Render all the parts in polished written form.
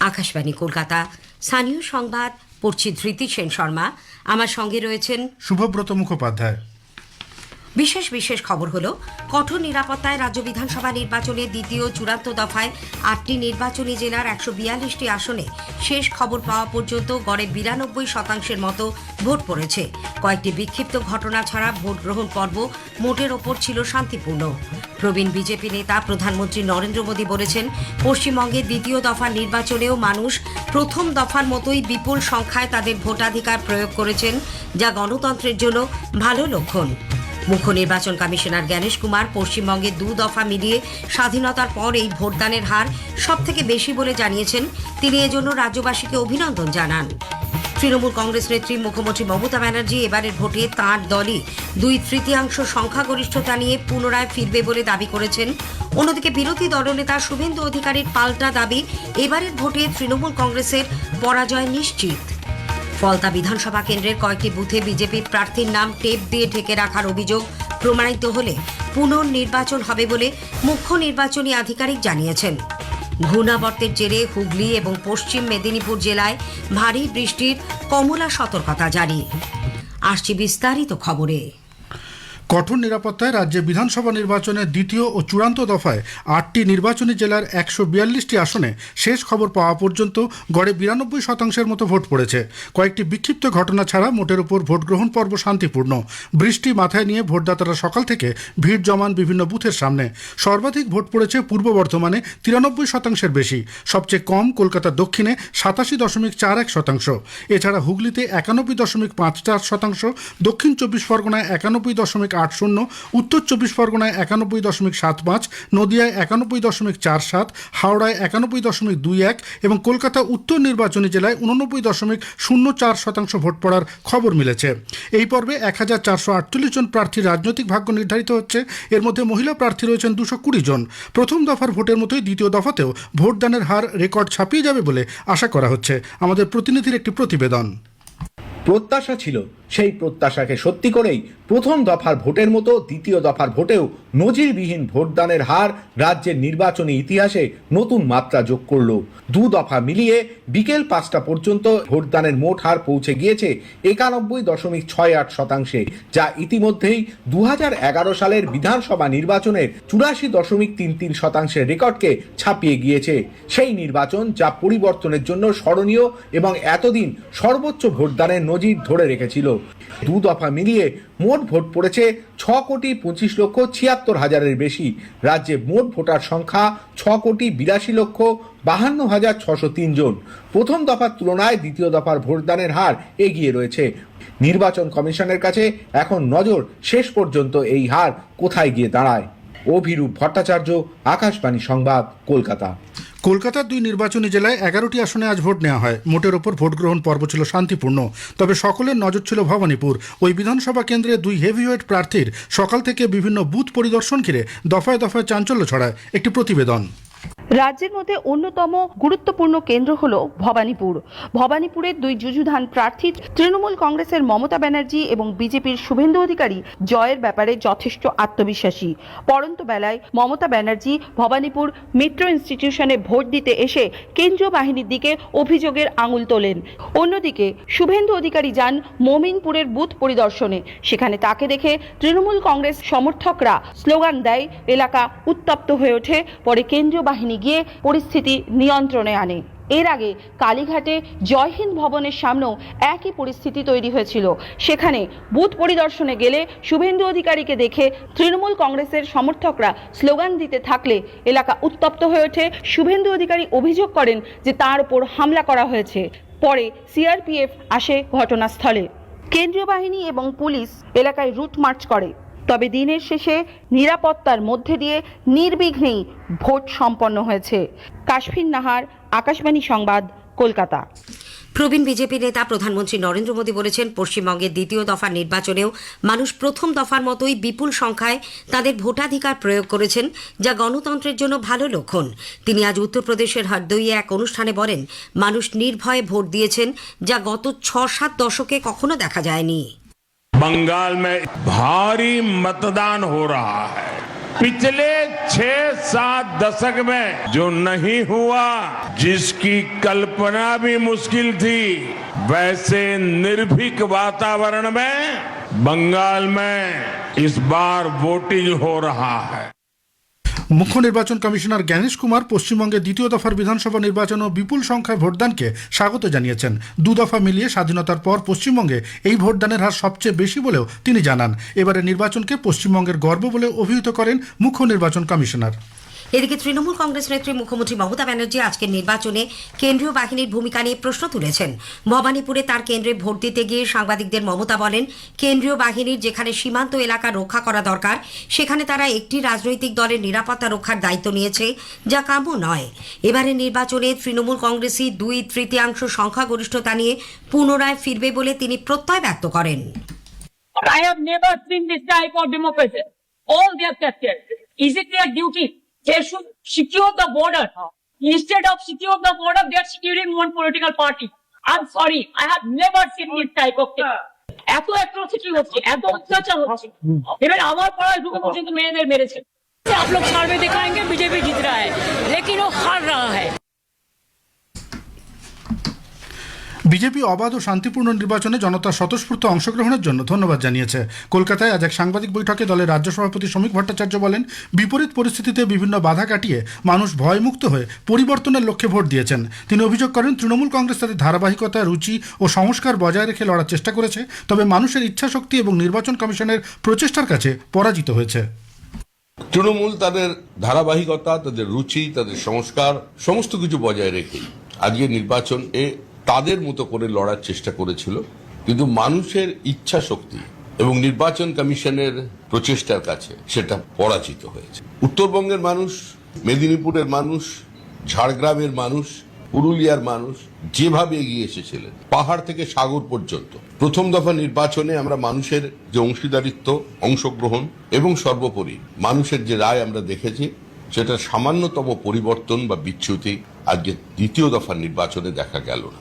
আকাশবাণী কলকাতা। স্থানীয় সংবাদ পড়ছি ধৃতি সেন শর্মা। আমার সঙ্গে রয়েছেন শুভব্রত মুখোপাধ্যায়। বিশেষ বিশেষ খবর হলো, কঠোর নিরাপত্তায় রাজ্য বিধানসভা নির্বাচনের দ্বিতীয় চূড়ান্ত দফায় 8টি নির্বাচনী জেলার 142টি আসনে শেষ খবর পাওয়া পর্যন্ত গড়ে 92% মতো ভোট পড়েছে। কয়েকটি বিক্ষিপ্ত ঘটনা ছাড়া ভোট গ্রহণ পর্ব মোটের ওপর ছিল শান্তিপূর্ণ। প্রবীণ বিজেপি নেতা প্রধানমন্ত্রী নরেন্দ্র মোদী বলেছেন, পশ্চিমবঙ্গের দ্বিতীয় দফার নির্বাচনেও মানুষ প্রথম দফার মতোই বিপুল সংখ্যায় তাদের ভোটাধিকার প্রয়োগ করেছেন, যা গণতন্ত্রের জন্য ভালো লক্ষণ। মুখ্য নির্বাচন কমিশনার জ্ঞানেশ কুমার পশ্চিমবঙ্গে 2 দফা মিলিয়ে স্বাধীনতার পর এই ভোটদানের হার সবথেকে বেশি বলে জানিয়েছেন। তিনি এজন্য রাজ্যবাসীকে অভিনন্দন জানান। তৃণমূল কংগ্রেস নেত্রী মুখ্যমন্ত্রী মমতা ব্যানার্জি এবারের ভোটে তাঁর দলই 2/3 সংখ্যাগরিষ্ঠতা নিয়ে পুনরায় ফিরবে বলে দাবি করেছেন। অন্যদিকে বিরোধী দলনেতা শুভেন্দু অধিকারীর পাল্টা দাবি, এবারের ভোটে তৃণমূল কংগ্রেসের পরাজয় নিশ্চিত। ফলতা বিধানসভা কেন্দ্রের কয়েকটি বুথে বিজেপির প্রার্থীর নাম টেপ দিয়ে ঢেকে রাখার অভিযোগ প্রমাণিত হলে পুনর্নির্বাচন হবে বলে মুখ্য নির্বাচনী আধিকারিক জানিয়েছেন। ঘূর্ণাবর্তের জেরে হুগলি এবং পশ্চিম মেদিনীপুর জেলায় ভারী বৃষ্টির কমলা সতর্কতা জারি। আসছি বিস্তারিত খবরে। কঠোর নিরাপত্তায় রাজ্যে বিধানসভা নির্বাচনের দ্বিতীয় ও চূড়ান্ত দফায় 8টি নির্বাচনী জেলার 142টি আসনে শেষ খবর পাওয়া পর্যন্ত গড়ে 92% মতো ভোট পড়েছে। কয়েকটি বিক্ষিপ্ত ঘটনা ছাড়া মোটের উপর ভোট গ্রহণ পর্ব শান্তিপূর্ণ। বৃষ্টি মাথায় নিয়ে ভোটদাতারা সকাল থেকে ভিড় জমান বিভিন্ন বুথের সামনে। সর্বাধিক ভোট পড়েছে পূর্ব বর্ধমানে 93%-এর বেশি। সবচেয়ে কম কলকাতা দক্ষিণে 87.41%। এছাড়া হুগলিতে 91.54%, দক্ষিণ 24 পরগনায় 91.80, উত্তর 24 পরগনায় 91.75, নদিয়ায় 91.47, হাওড়ায় 91.21 এবং কলকাতা উত্তর নির্বাচনী জেলায় 89.04% ভোট পড়ার খবর মিলেছে। এই পর্বে 1448 জন প্রার্থীর রাজনৈতিক ভাগ্য নির্ধারিত হচ্ছে। এর মধ্যে মহিলা প্রার্থী রয়েছেন 220 জন। প্রথম দফার ভোটের মতোই দ্বিতীয় দফাতেও ভোটদানের হার রেকর্ড ছাপিয়ে যাবে বলে আশা করা হচ্ছে। আমাদের প্রতিনিধির একটি প্রতিবেদন। প্রত্যাশা ছিল, সেই প্রত্যাশাকে সত্যি করেই প্রথম দফার ভোটের মতো দ্বিতীয় দফার ভোটেও নজিরবিহীন ভোটদানের হার রাজ্যের নির্বাচনী ইতিহাসে নতুন মাত্রা যোগ করল। 2 দফা মিলিয়ে বিকেল 5টা পর্যন্ত ভোটদানের মোট হার পৌঁছে গিয়েছে 91.68%, যা ইতিমধ্যেই 2011 সালের বিধানসভা নির্বাচনের 84.33% রেকর্ডকে ছাপিয়ে গিয়েছে। সেই নির্বাচন যা পরিবর্তনের জন্য স্মরণীয় এবং এতদিন সর্বোচ্চ ভোটদানের নজির ধরে রেখেছিল। 2 দফা মিলিয়ে মোট ভোট পড়েছে 6,25,76,000-এর বেশি। রাজ্যে মোট ভোটার সংখ্যা 6,82,52,603 জন। প্রথম দফার তুলনায় দ্বিতীয় দফার ভোটদানের হার এগিয়ে রয়েছে। নির্বাচন কমিশনের কাছে এখন নজর শেষ পর্যন্ত এই হার কোথায় গিয়ে দাঁড়ায়। অভিরূপ ভট্টাচার্য, আকাশবাণী সংবাদ, কলকাতা। কলকাতার 2 নির্বাচনী জেলায় 11টি আসনে আজ ভোট নেওয়া হয়। মোটের ওপর ভোট গ্রহণ পর্ব ছিল শান্তিপূর্ণ। তবে সকলের নজর ছিল ভবানীপুর। ওই বিধানসভা কেন্দ্রে 2 হেভিওয়েট প্রার্থীর সকাল থেকে বিভিন্ন বুথ পরিদর্শন ঘিরে দফায় দফায় চাঞ্চল্য ছড়ায়। একটি প্রতিবেদন। রাজ্যের মধ্যে অন্যতম গুরুত্বপূর্ণ কেন্দ্র হল ভবানীপুর। ভবানীপুরের 2 যুযুধান প্রার্থী তৃণমূল কংগ্রেসের মমতা ব্যানার্জি এবং বিজেপির শুভেন্দু অধিকারী জয়ের ব্যাপারে যথেষ্ট আত্মবিশ্বাসী। পরন্ত বেলায় মমতা ব্যানার্জি ভবানীপুর মেট্রো ইনস্টিটিউশনে ভোট দিতে এসে কেন্দ্রীয় বাহিনীর দিকে অভিযোগের আঙুল তোলেন। অন্যদিকে শুভেন্দু অধিকারী যান মমিনপুরের বুথ পরিদর্শনে। সেখানে তাকে দেখে তৃণমূল কংগ্রেস সমর্থকরা স্লোগান দেয়, এলাকা উত্তপ্ত হয়ে ওঠে। পরে কেন্দ্রীয় বাহিনী গিয়ে পরিস্থিতি নিয়ন্ত্রণে আনে। এর আগে কালীঘাটে জয়হিন্দ ভবনের সামনেও একই পরিস্থিতি তৈরি হয়েছিল। সেখানে বুথ পরিদর্শনে গেলে শুভেন্দু অধিকারীকে দেখে তৃণমূল কংগ্রেসের সমর্থকরা স্লোগান দিতে থাকলে এলাকা উত্তপ্ত হয়ে ওঠে। শুভেন্দু অধিকারী অভিযোগ করেন যে তার উপর হামলা করা হয়েছে। পরে সিআরপিএফ আসে ঘটনাস্থলে। কেন্দ্রীয় বাহিনী এবং পুলিশ এলাকায় রুট মার্চ করে। তবে দিনের শেষে নিরাপত্তার মধ্যে দিয়ে নির্বিঘ্নেই ভোট সম্পন্ন হয়েছে। কাশফিন নাহার, আকাশবাণী সংবাদ, কলকাতা। প্রবীণ বিজেপি নেতা প্রধানমন্ত্রী নরেন্দ্র মোদী বলেছেন, পশ্চিমবঙ্গের দ্বিতীয় দফার নির্বাচনেও মানুষ প্রথম দফার মতোই বিপুল সংখ্যায় তাদের ভোটাধিকার প্রয়োগ করেছেন, যা গণতন্ত্রের জন্য ভালো লক্ষণ। তিনি আজ উত্তরপ্রদেশের হরদইয়ে এক অনুষ্ঠানে বলেন, মানুষ নির্ভয়ে ভোট দিয়েছেন, যা গত 6-7 দশকে কখনো দেখা যায়নি। बंगाल में भारी मतदान हो रहा है। पिछले 6-7 दशक में जो नहीं हुआ, जिसकी कल्पना भी मुश्किल थी, वैसे निर्भीक वातावरण में बंगाल में इस बार वोटिंग हो रहा है। মুখ্য নির্বাচন কমিশনার জ্ঞানেশ কুমার পশ্চিমবঙ্গে দ্বিতীয় দফার বিধানসভা নির্বাচন ও বিপুল সংখ্যায় ভোটদানকে স্বাগত জানিয়েছেন। দু দফা মিলিয়ে স্বাধীনতার পর পশ্চিমবঙ্গে এই ভোটদানের হার সবচেয়ে বেশি বলেও তিনি জানান। এবারে নির্বাচনকে পশ্চিমবঙ্গের গর্ব বলে অভিহিত করেন মুখ্য নির্বাচন কমিশনার। এদিকে তৃণমূল কংগ্রেস নেত্রী মুখ্যমন্ত্রী মমতা ব্যানার্জি আজকের নির্বাচনে কেন্দ্রীয় বাহিনীর ভূমিকা নিয়ে প্রশ্ন তুলেছেন। ভবানীপুরে তার কেন্দ্রে ভোট দিতে গিয়ে সাংবাদিকদের মমতা বলেন, কেন্দ্রীয় বাহিনীর যেখানে সীমান্ত এলাকা রক্ষা করা দরকার, সেখানে তারা একটি রাজনৈতিক দলের নিরাপত্তা রক্ষার দায়িত্ব নিয়েছে, যা কাম্য নয়। এবারে নির্বাচনে তৃণমূল কংগ্রেসই 2/3 সংখ্যাগরিষ্ঠতা নিয়ে পুনরায় ফিরবে বলে তিনি প্রত্যয় ব্যক্ত করেন। I have never seen this type of democracy. All they have captured. Is it their duty? They should secure the border. Instead of secure the border, they are securing one political party. I'm sorry, I have never seen this type of thing. এত atrocity হচ্ছে, এত অত্যাচার হচ্ছে। এবার আমার পাড়ায় ঢুকে পর্যন্ত মেয়েদের মেরেছে। आप लोग सर्वे दिखाएंगे बीजेपी जीत रहा है, लेकिन वो हार रहा है। বিজেপি অবাধ ও শান্তিপূর্ণ নির্বাচনে জনতার স্বতঃস্ফূর্ত অংশগ্রহণের জন্য ধন্যবাদ জানিয়েছে। কলকাতায় আজ এক সাংবাদিক বৈঠকে দলের রাজ্য সভাপতি শ্রমিক ভট্টাচার্য বলেন, বিপরীত পরিস্থিতিতে বিভিন্ন বাধা কাটিয়ে মানুষ ভয়মুক্ত হয়ে পরিবর্তনের লক্ষ্যে ভোট দিয়েছেন। তিনি অভিযোগ করেন, তৃণমূল কংগ্রেস তাদের ধারাবাহিকতা, রুচি ও সংস্কার বজায় রেখে লড়ার চেষ্টা করেছে, তবে মানুষের ইচ্ছাশক্তি এবং নির্বাচন কমিশনের প্রচেষ্টার কাছে পরাজিত হয়েছে। তৃণমূল তাদের ধারাবাহিকতা, তাদের রুচি, তাদের সংস্কার সমস্ত কিছু বজায় রেখে আজকে নির্বাচনে তাদের মতো করে লড়ার চেষ্টা করেছিল, কিন্তু মানুষের ইচ্ছা শক্তি এবং নির্বাচন কমিশনের প্রচেষ্টার কাছে সেটা পরাজিত হয়েছে। উত্তরবঙ্গের মানুষ, মেদিনীপুরের মানুষ, ঝাড়গ্রামের মানুষ, পুরুলিয়ার মানুষ যেভাবে এগিয়ে এসেছিলেন পাহাড় থেকে সাগর পর্যন্ত, প্রথম দফা নির্বাচনে আমরা মানুষের যে অংশীদারিত্ব, অংশগ্রহণ এবং সর্বোপরি মানুষের যে রায় আমরা দেখেছি, সেটা সামান্যতম পরিবর্তন বা বিচ্যুতি আজকে দ্বিতীয় দফার নির্বাচনে দেখা গেল না।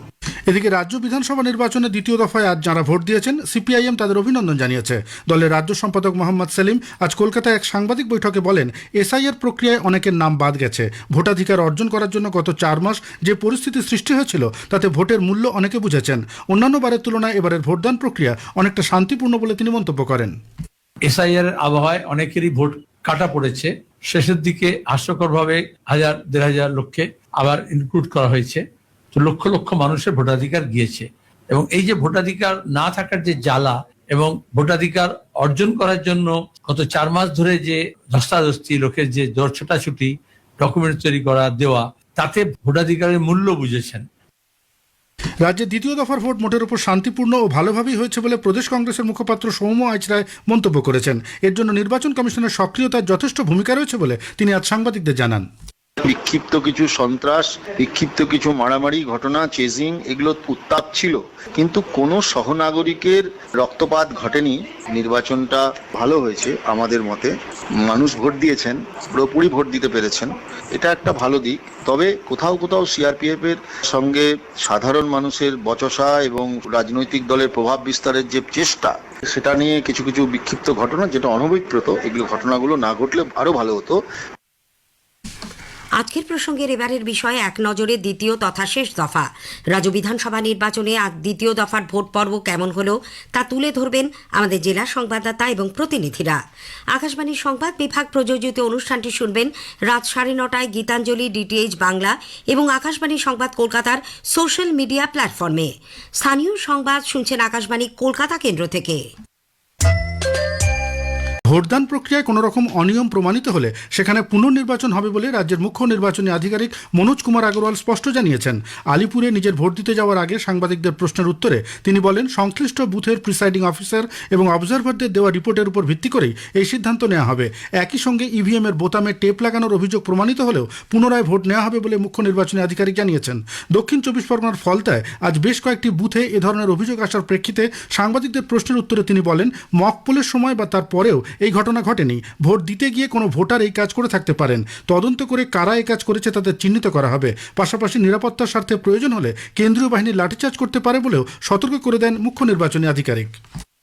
এদিকে রাজ্য বিধানসভা নির্বাচনে দ্বিতীয় দফায় আজ যারা ভোট দিয়েছেন, সিপিআইএম তাদের অভিনন্দন জানিয়েছে। দলের রাজ্য সম্পাদক মোহাম্মদ সেলিম আজ কলকাতায় এক সাংবাদিক বৈঠকে বলেন, এসআইআর প্রক্রিয়ায় অনেকের নাম বাদ গেছে। ভোটাধিকার অর্জন করার জন্য গত 4 মাস যে পরিস্থিতি সৃষ্টি হয়েছিল, তাতে ভোটের মূল্য অনেকে বুঝেছেন। অন্যান্য বারের তুলনায় এবারের ভোটদান প্রক্রিয়া অনেকটা শান্তিপূর্ণ বলে তিনি মন্তব্য করেন। এসআইআর আবহাওয়ায় অনেকেরই ভোট কাটা পড়েছে। শেষের দিকে হাস্যকরভাবে 1000-1500 লোককে আবার ইনক্লুড করা হয়েছে। তো লক্ষ লক্ষ মানুষের ভোটাধিকার গিয়েছে, এবং এই যে ভোটাধিকার না থাকার যে জ্বালা এবং ভোটাধিকার অর্জন করার জন্য গত 4 মাস ধরে যে ধস্তাধস্তি, লোকের যে দৌড় ছোটাছুটি, ডকুমেন্ট তৈরি করা দেওয়া, তাতে ভোটাধিকারের মূল্য বুঝেছেন। রাজ্যে দ্বিতীয় দফার ভোট মোটের উপর শান্তিপূর্ণ ও ভালোভাবেই হয়েছে বলে প্রদেশ কংগ্রেসের মুখপাত্র সৌম্য আইচরায় মন্তব্য করেছেন। এর জন্য নির্বাচন কমিশনের সক্রিয়তার যথেষ্ট ভূমিকা রয়েছে বলে তিনি আজ সাংবাদিকদের জানান। বিক্ষিপ্ত কিছু সন্ত্রাস, বিক্ষিপ্ত কিছু মারামারি ঘটনা, চেজিং, এগুলো উত্তাপ ছিল, কিন্তু কোনো সহনাগরিকের রক্তপাত ঘটেনি। নির্বাচনটা ভালো হয়েছে আমাদের মতে। মানুষ ভোট দিয়েছেন, পুরোপুরি ভোট দিতে পেরেছেন, এটা একটা ভালো দিক। তবে কোথাও কোথাও সিআরপিএফ এর সঙ্গে সাধারণ মানুষের বচসা এবং রাজনৈতিক দলের প্রভাব বিস্তারের যে চেষ্টা, সেটা নিয়ে কিছু কিছু বিক্ষিপ্ত ঘটনা, যেটা অনভিপ্রেত, এগুলো ঘটনাগুলো না ঘটলে আরো ভালো হতো। আজকের প্রসঙ্গের এবারের বিষয়ে এক নজরে দ্বিতীয় তথা শেষ দফা রাজ্য বিধানসভা নির্বাচনে আজ দ্বিতীয় দফার ভোট পর্ব কেমন হলো তা তুলে ধরবেন আমাদের জেলা সংবাদদাতা এবং প্রতিনিধিরা। আকাশবাণীর সংবাদ বিভাগ প্রযোজিত অনুষ্ঠানটি শুনবেন রাত 9:30টায় গীতাঞ্জলি ডিটিএইচ বাংলা এবং আকাশবাণী সংবাদ কলকাতার সোশ্যাল মিডিয়া প্ল্যাটফর্মে। স্থানীয় সংবাদ শুনছেন আকাশবাণী কলকাতা কেন্দ্র থেকে। ভোটদান প্রক্রিয়ায় কোনো রকম অনিয়ম প্রমাণিত হলে সেখানে পুনর্নির্বাচন হবে বলে রাজ্যের মুখ্য নির্বাচনী আধিকারিক মনোজ কুমার আগরওয়াল স্পষ্ট জানিয়েছেন। আলিপুরে নিজের ভোট দিতে যাওয়ার আগে সাংবাদিকদের প্রশ্নের উত্তরে তিনি বলেন, সংশ্লিষ্ট বুথের প্রিসাইডিং অফিসার এবং অবজারভারদের দেওয়া রিপোর্টের উপর ভিত্তি করেই এই সিদ্ধান্ত নেওয়া হবে। একই সঙ্গে ইভিএম এর বোতামে টেপ লাগানোর অভিযোগ প্রমাণিত হলেও পুনরায় ভোট নেওয়া হবে বলে মুখ্য নির্বাচনী আধিকারিক জানিয়েছেন। দক্ষিণ 24 পরগনার ফলতায় আজ বেশ কয়েকটি বুথে এ ধরনের অভিযোগ আসার প্রেক্ষিতে সাংবাদিকদের প্রশ্নের উত্তরে তিনি বলেন, মক পোলের সময় বা তার পরেও এই ঘটনা ঘটেনি। ভোট দিতে গিয়ে কোনো ভোটার এই কাজ করে থাকতে পারেন। তদন্ত করে কারা এই কাজ করেছে তাদের চিহ্নিত করা হবে। পাশাপাশি নিরাপত্তার স্বার্থে প্রয়োজন হলে কেন্দ্রীয় বাহিনী লাঠিচার্জ করতে পারে বলেও সতর্ক করে দেন মুখ্য নির্বাচনী আধিকারিক।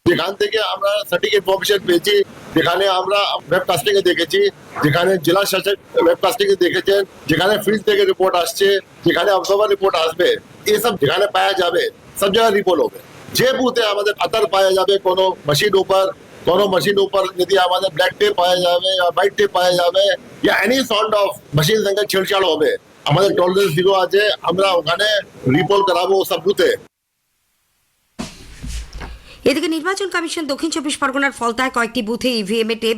যেখান থেকে আমরা সঠিক ইনফরমেশন পেয়েছি, যেখানে আমরা ওয়েবকাস্টিং এ দেখেছি, যেখানে জেলা শাসক ওয়েবকাস্টিং এ দেখেছেন, যেখানে ফিল্ড থেকে রিপোর্ট আসছে, যেখানে অবজার্ভার রিপোর্ট আসবে, এসব যেখানে পাওয়া যাবে সব জায়গায় রিপোর্ট হবে। যে বুথে আমাদের পাতার পাওয়া যাবে কোনো मशीन ऊपर यदि আমাদের ব্ল্যাক টেপ পাওয়া যাবে বা হোয়াইট টেপ পাওয়া যাবে या एनी सॉर्ट ऑफ मशीन সঙ্গে ছেড়ছাড় হবে, আমাদের টলারেন্স জিরো আছে, আমরা ওখানে রিপোর্ট করাবো সব বুথে। এদিকে নির্বাচন কমিশন দক্ষিণ চব্বিশ পরগনার ফলতায় কয়েকটি বুথে ইভিএম এ টেপ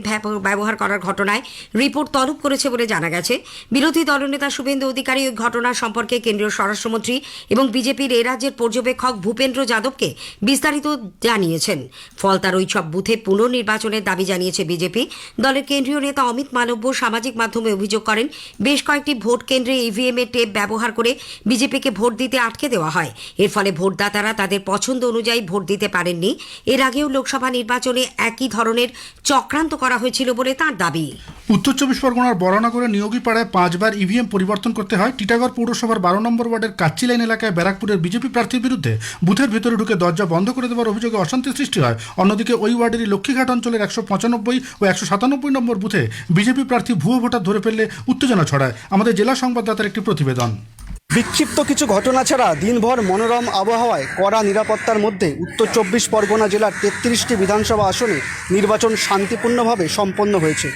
ব্যবহার করার ঘটনায় রিপোর্ট তলব করেছে বলে জানা গেছে। বিরোধী দলনেতা শুভেন্দু অধিকারী ওই ঘটনা সম্পর্কে কেন্দ্রীয় স্বরাষ্ট্রমন্ত্রী এবং বিজেপির এ রাজ্যের পর্যবেক্ষক ভূপেন্দ্র যাদবকে বিস্তারিত জানিয়েছেন। ফলতার ওই সব বুথে পুনর্নির্বাচনের দাবি জানিয়েছে বিজেপি। দলের কেন্দ্রীয় নেতা অমিত মালব্য সামাজিক মাধ্যমে অভিযোগ করেন, বেশ কয়েকটি ভোট কেন্দ্রে ইভিএম এ টেপ ব্যবহার করে বিজেপিকে ভোট দিতে আটকে দেওয়া হয়। এর ফলে ভোটদাতারা তাদের পছন্দ অনুযায়ী ভোট দিতে পারেননি। এর আগেও লোকসভা নির্বাচনে একই ধরনের চক্রান্ত করা হয়েছিল বলে তাঁর দাবি। উত্তর চব্বিশ পরগনার বড়নগরে নিয়োগীপাড়ায় 5 বার ইভিএম পরিবর্তন করতে হয়। টিটাগড় পৌরসভার 12 নম্বর ওয়ার্ডের কাচ্চি লাইন এলাকায় ব্যারাকপুরের বিজেপি প্রার্থীর বিরুদ্ধে বুথের ভেতরে ঢুকে দরজা বন্ধ করে দেওয়ার অভিযোগে অশান্তি সৃষ্টি হয়। অন্যদিকে ওই ওয়ার্ডেরই লক্ষ্মীঘাট অঞ্চলের 195 ও 197 নম্বর বুথে বিজেপি প্রার্থী ভুয়ো ভোটার ধরে ফেললে উত্তেজনা ছড়ায়। আমাদের জেলা সংবাদদাতার একটি প্রতিবেদন। বিক্ষিপ্ত কিছু ঘটনা ছাড়া দিনভর মনোরম আবহাওয়ায় কড়া নিরাপত্তার মধ্যে উত্তর চব্বিশ পরগনা জেলার 33টি বিধানসভা আসনে নির্বাচন শান্তিপূর্ণভাবে সম্পন্ন হয়েছে।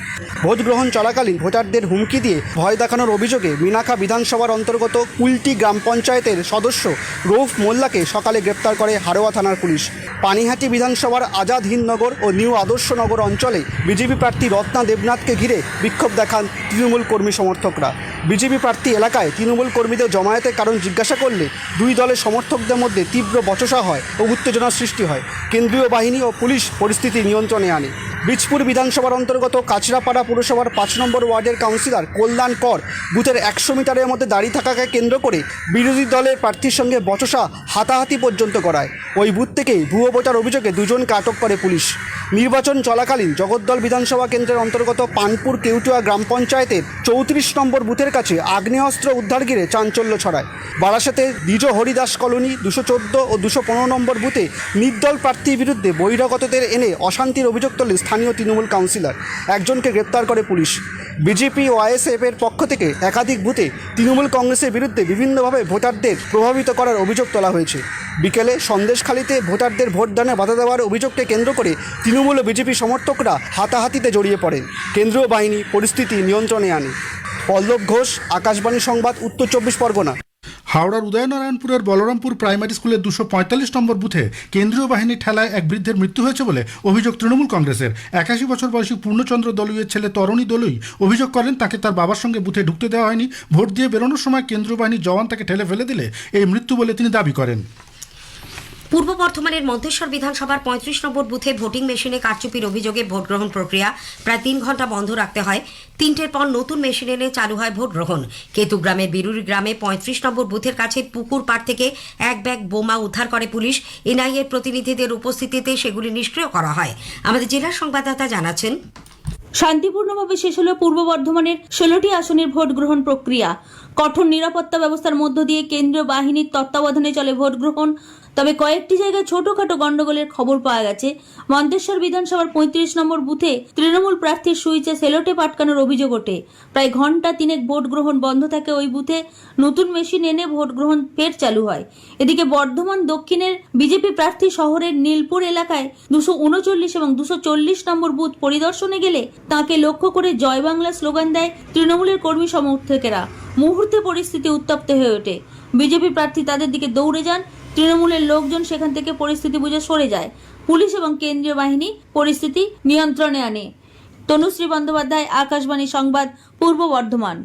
ভোট গ্রহণ চলাকালীন ভোটারদের হুমকি দিয়ে ভয় দেখানোর অভিযোগে মিনাখা বিধানসভার অন্তর্গত কুলটি গ্রাম পঞ্চায়েতের সদস্য রৌফ মোল্লাকে সকালে গ্রেপ্তার করে হারোয়া থানার পুলিশ। পানিহাটি বিধানসভার আজাদ হিন্দনগর ও নিউ আদর্শনগর অঞ্চলে বিজেপি প্রার্থী রত্না দেবনাথকে ঘিরে বিক্ষোভ দেখান তৃণমূল কর্মী সমর্থকরা। বিজেপি প্রার্থী এলাকায় তৃণমূল কর্মীদের জমায়েতের কারণ জিজ্ঞাসা করলে দুই দলের সমর্থকদের মধ্যে তীব্র বচসা হয় ও উত্তেজনার সৃষ্টি হয়। কেন্দ্রীয় বাহিনী ও পুলিশ পরিস্থিতি নিয়ন্ত্রণে আনে। বীজপুর বিধানসভার অন্তর্গত কাছড়াপাড়া পুরসভার 5 নম্বর ওয়ার্ডের কাউন্সিলর কল্যাণ কর বুথের 100 মিটারের মধ্যে দাঁড়িয়ে থাকাকে কেন্দ্র করে বিরোধী দলের প্রার্থীর সঙ্গে বচসা হাতাহাতি পর্যন্ত করায়। ওই বুথ থেকেই ভুয়ো ভোটার অভিযোগে দুজনকে আটক করে পুলিশ। নির্বাচন চলাকালীন জগদ্দল বিধানসভা কেন্দ্রের অন্তর্গত পানপুর কেউটুয়া গ্রাম পঞ্চায়েতের 34 নম্বর বুথের কাছে আগ্নেয়াস্ত্র উদ্ধার ঘিরে চাঞ্চল্য ছড়ায়। বারাসাতের দ্বিজ হরিদাস কলোনি 214 ও 215 নম্বর বুথে নির্দল প্রার্থীর বিরুদ্ধে বহিরাগতদের এনে অশান্তির অভিযোগ তোলে স্থানীয় তৃণমূল কাউন্সিলর। একজনকে গ্রেপ্তার করে পুলিশ। বিজেপি ও আইএসএফ এর পক্ষ থেকে একাধিক বুথে তৃণমূল কংগ্রেসের বিরুদ্ধে বিভিন্নভাবে ভোটারদের প্রভাবিত করার অভিযোগ তোলা হয়েছে। বিকেলে সন্দেশখালীতে ভোটারদের ভোটদানে বাধা দেওয়ার অভিযোগকে কেন্দ্র করে তৃণমূল ও বিজেপি সমর্থকরা হাতাহাতিতে জড়িয়ে পড়েন। কেন্দ্রীয় বাহিনী পরিস্থিতি নিয়ন্ত্রণে আনে। পল্লব ঘোষ, আকাশবাণী সংবাদ, উত্তর চব্বিশ পরগনা। হাওড়ার উদয়নারায়ণপুরের বলরামপুর প্রাইমারি স্কুলের 245 নম্বর বুথে কেন্দ্রীয় বাহিনীর ঠেলায় এক বৃদ্ধের মৃত্যু হয়েছে বলে অভিযোগ তৃণমূল কংগ্রেসের। 81 বছর বয়সী পূর্ণচন্দ্র দলুইয়ের ছেলে তরণী দলুই অভিযোগ করেন, তাকে তার বাবার সঙ্গে বুথে ঢুকতে দেওয়া হয়নি। ভোট দিয়ে বেরোনোর সময় কেন্দ্রীয় বাহিনীর জওয়ান তাকে ঠেলে ফেলে দিলে এই মৃত্যু বলে তিনি দাবি করেন। পূর্ব বর্ধমানের মন্তেশ্বর বিধানসভার 35 নম্বর বুথে ভোটিং মেশিনে কারচুপির অভিযোগে ভোট গ্রহণ প্রক্রিয়া প্রায় 3 ঘন্টা বন্ধ রাখতে হয়। 3টের পর নতুন মেশিন এনে চালু হয় ভোট গ্রহণ। কেতুগ্রামের বিরুরি গ্রামে 35 নম্বর বুথের কাছে পুকুর পাড় থেকে এক ব্যাগ বোমা উদ্ধার করে পুলিশ। এনআইএর প্রতিনিধিদের উপস্থিতিতে সেগুলি নিষ্ক্রিয় করা হয়। আমাদের জেলার সংবাদদাতা জানাচ্ছেন, শান্তিপূর্ণভাবে শেষ হল পূর্ব বর্ধমানের 16টি আসনের ভোট গ্রহণ প্রক্রিয়া। কঠোর নিরাপত্তা ব্যবস্থার মধ্য দিয়ে কেন্দ্রীয় বাহিনীর তত্ত্বাবধানে চলে ভোট গ্রহণ। তবে কয়েকটি জায়গায় ছোটখাটো গন্ডগোলের খবর পাওয়া গেছে। মন্তেশ্বর বিধানসভার 35 নম্বর বুথে তৃণমূল প্রার্থীর সুইচে সেলোটেপ আটকানোর অভিযোগ ওঠে। প্রায় ঘন্টা 3 ভোট গ্রহণ বন্ধ থাকে ওই বুথে। নতুন মেশিন এনে ভোট গ্রহণ ফের চালু হয়। এদিকে বর্ধমান দক্ষিণের বিজেপি প্রার্থী শহরের নীলপুর এলাকায় 239 এবং 240 নম্বর বুথ পরিদর্শনে গেলে তাকে লক্ষ্য করে জয় বাংলা স্লোগান দেয় তৃণমূলের কর্মী সমর্থকেরা। মুহূর্তে পরিস্থিতি উত্তপ্ত হয়ে ওঠে। বিজেপি প্রার্থী তাদের দিকে দৌড়ে যান। তৃণমূলের লোকজন সেখান থেকে পরিস্থিতি বুঝে সরে যায়। পুলিশ এবং কেন্দ্রীয় বাহিনী পরিস্থিতি নিয়ন্ত্রণে আনে। তনুশ্রী বন্দ্যোপাধ্যায়, আকাশবাণী সংবাদ, পূর্ব বর্ধমান।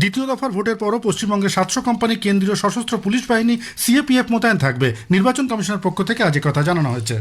দ্বিতীয় দফার ভোটের পরও পশ্চিমবঙ্গে 700 কোম্পানি কেন্দ্রীয় সশস্ত্র পুলিশ বাহিনী সিএপিএফ মোতায়েন থাকবে। নির্বাচন কমিশনের পক্ষ থেকে আজ কথা জানানো হয়েছে।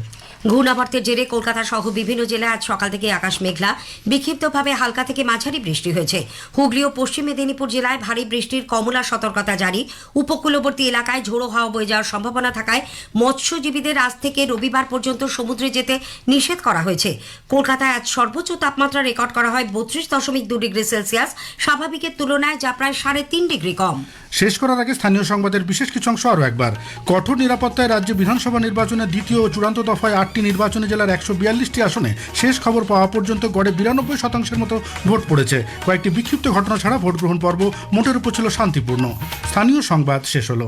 ঘূর্ণাবর্তের জেরে কলকাতা সহ বিভিন্ন জেলায় আজ সকাল থেকে আকাশ মেঘলা, বিক্ষিপ্তভাবে হালকা থেকে মাঝারি বৃষ্টি হয়েছে। হুগলি ও পশ্চিম মেদিনীপুর জেলায় ভারী বৃষ্টির কমলা সতর্কতা জারি। উপকূলবর্তী এলাকায় ঝোড়ো হাওয়া বয়ে যাওয়ার সম্ভাবনা থাকায় মৎস্যজীবীদের আজ থেকে রবিবার পর্যন্ত সমুদ্রে যেতে নিষেধ করা হয়েছে। কলকাতায় আজ সর্বোচ্চ তাপমাত্রা রেকর্ড করা হয় 32.2 ডিগ্রি সেলসিয়াস। স্বাভাবিকের তুলনায় যা প্রায় 3.5 ডিগ্রি কম। শেষ করার আগে স্থানীয় সংবাদের বিশেষ কিছু অংশ আরও একবার। কঠোর নিরাপত্তায় রাজ্য বিধানসভা নির্বাচনের দ্বিতীয় ও চূড়ান্ত দফায় 8টি নির্বাচনী জেলার 142টি আসনে শেষ খবর পাওয়া পর্যন্ত গড়ে 92% মতো ভোট পড়েছে। কয়েকটি বিক্ষিপ্ত ঘটনা ছাড়া ভোট গ্রহণ পর্ব মোটের উপর ছিল শান্তিপূর্ণ। স্থানীয় সংবাদ শেষ হলো।